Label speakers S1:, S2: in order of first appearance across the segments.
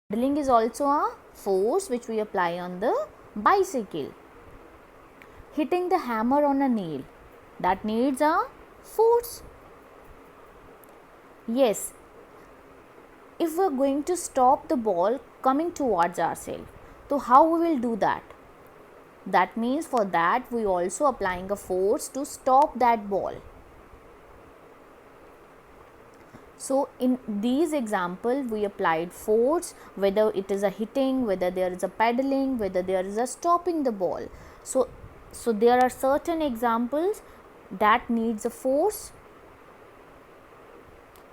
S1: Pedaling is also a force which we apply on the bicycle. Hitting the hammer on a nail, that needs a force. Yes, if we are going to stop the ball coming towards ourselves, so how we will do that? That means for that we also applying a force to stop that ball. So in these examples we applied force, whether it is a hitting, whether there is a pedaling, whether there is a stopping the ball. So there are certain examples that needs a force: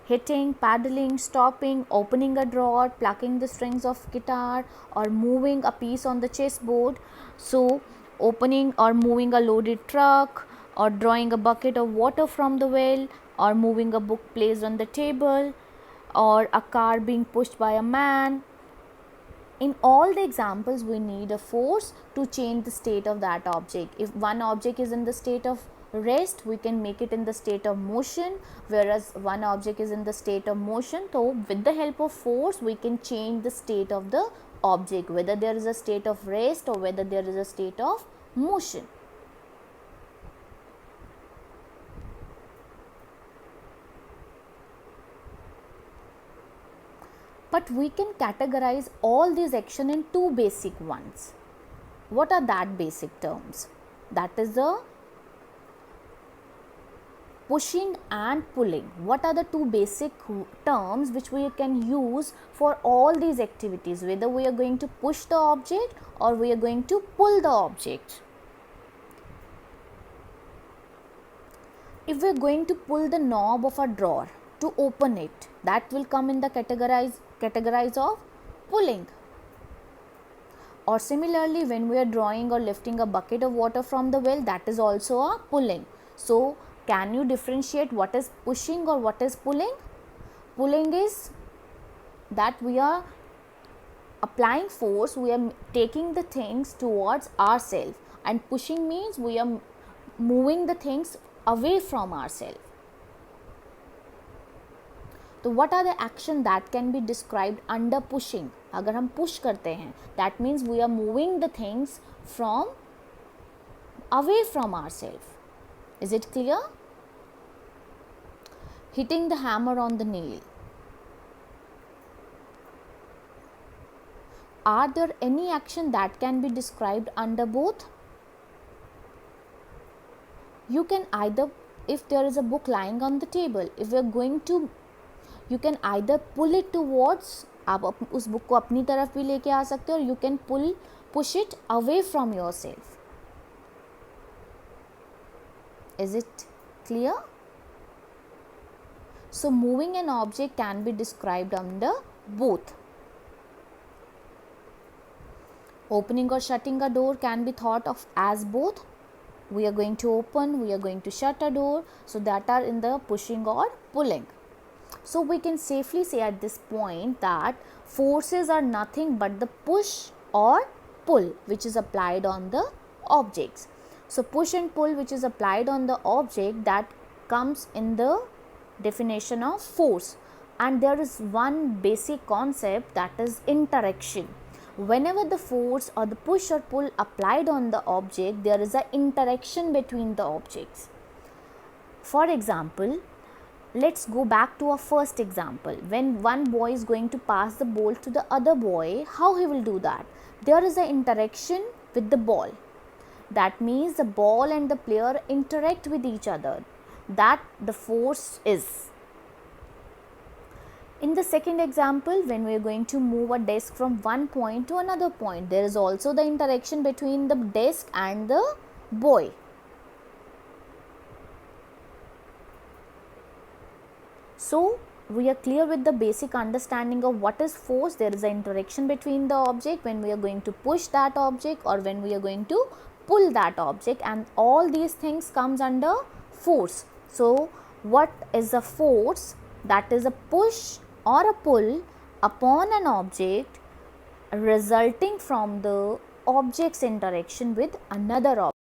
S1: hitting, paddling, stopping, opening a drawer, plucking the strings of guitar, or moving a piece on the chessboard. So opening or moving a loaded truck, or drawing a bucket of water from the well, or moving a book placed on the table, or a car being pushed by a man. In all the examples we need a force to change the state of that object. If one object is in the state of rest, we can make it in the state of motion, whereas one object is in the state of motion. So with the help of force we can change the state of the object, whether there is a state of rest or whether there is a state of motion. But we can categorize all these actions in two basic ones. What are that basic terms? That is the pushing and pulling. What are the two basic terms which we can use for all these activities, whether we are going to push the object or we are going to pull the object? If we are going to pull the knob of a drawer to open it, that will come in the categorize of pulling. Or similarly, when we are drawing or lifting a bucket of water from the well, that is also a pulling. So can you differentiate what is pushing or what is pulling? Pulling is that we are applying force, we are taking the things towards ourselves, and pushing means we are moving the things away from ourselves. तो what are the action that can be described under pushing? अगर हम push करते हैं, that means we are moving the things from away from ourselves. Is it clear? Hitting the hammer on the nail. Are there any action that can be described under both? You can either, if there is a book lying on the table, if we are going to, you can either pull it towards, आप उस book को अपनी तरफ भी लेके आ सकते हो, और you can push it away from yourself. Is it clear? So moving an object can be described under both. Opening or shutting a door can be thought of as both. We are going to open, we are going to shut a door, so that are in the pushing or pulling. So we can safely say at this point that forces are nothing but the push or pull which is applied on the objects. So push and pull which is applied on the object, that comes in the definition of force. And there is one basic concept, that is interaction. Whenever the force or the push or pull applied on the object, there is an interaction between the objects. For example, let's go back to our first example. When one boy is going to pass the ball to the other boy, how he will do that? There is an interaction with the ball. That means the ball and the player interact with each other. That the force is. In the second example, when we are going to move a desk from one point to another point, there is also the interaction between the desk and the boy. So we are clear with the basic understanding of what is force. There is an interaction between the object when we are going to push that object or when we are going to pull that object, and all these things comes under force. So what is a force? That is a push or a pull upon an object resulting from the object's interaction with another object.